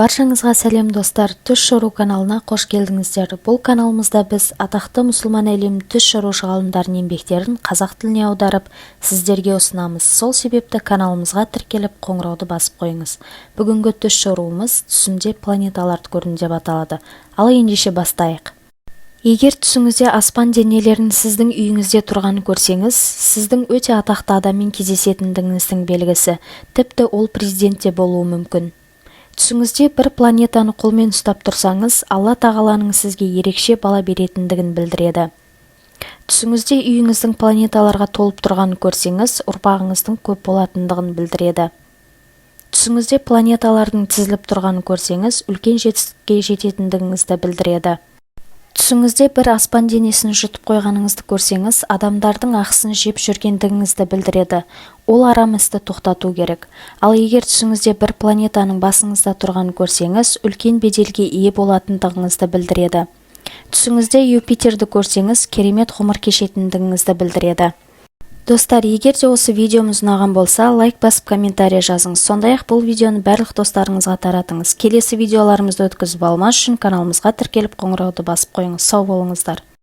Баршаңызға сәлем достар, түс шору каналына қош келдіңіздер. Бұл каналымызда біз атақты мұсылман әлем түс шорушы ғалымдардың еңбектерін қазақ тіліне аударып, сіздерге ұсынамыз. Сол себепті каналымызға тіркеліп, қоңырауды басып қойыңыз. Бүгінгі түс шоруымыз түсімде планеталарды көрдім деп аталады. Ал ендеше бастайық. Егер түсіңізде аспан денелерін сіздің үйіңізде тұрғанын көрсеңіз, сіздің өте атақты адаммен кездесетіндігіңіздің белгісі, тіпті ол президент те болуы мүмкін. Түсіңізде бір планетаны қолмен ұстап тұрсаңыз, Алла тағаланың сізге ерекше бала беретіндігін білдіреді. Түсіңізде үйіңіздің планеталарға толып тұрғанын көрсеңіз, ұрпағыңыздың көп болатындығын білдіреді. Түсіңізде планеталардың тізіліп тұрғанын көрсеңіз, үлкен жетістікке жететіндігіңізді білдіреді. Түсіңізде бір аспан денесін жұтып қойғаныңызды көрсеңіз, адамдардың ақысын жеп жүргендігіңізді білдіреді. Ол арам істі тоқтату керек. Ал егер түсіңізде бір планетаның басыңызда тұрғанын көрсеңіз, үлкен беделге ие болатындығыңызды білдіреді. Түсіңізде Юпитерді көрсеңіз, керемет ғұмыр кешетіндігіңізді білдіреді. Достар, егер де осы видеомыз ұнаған болса, лайк басып комментарий жазыңыз. Сондай-ақ бұл видеоны барлық достарыңызға таратыңыз. Келесі видеоларымызды өткізіп алмас үшін каналымызға тіркеліп қоңырауды басып қойыңыз. Сау болыңыздар.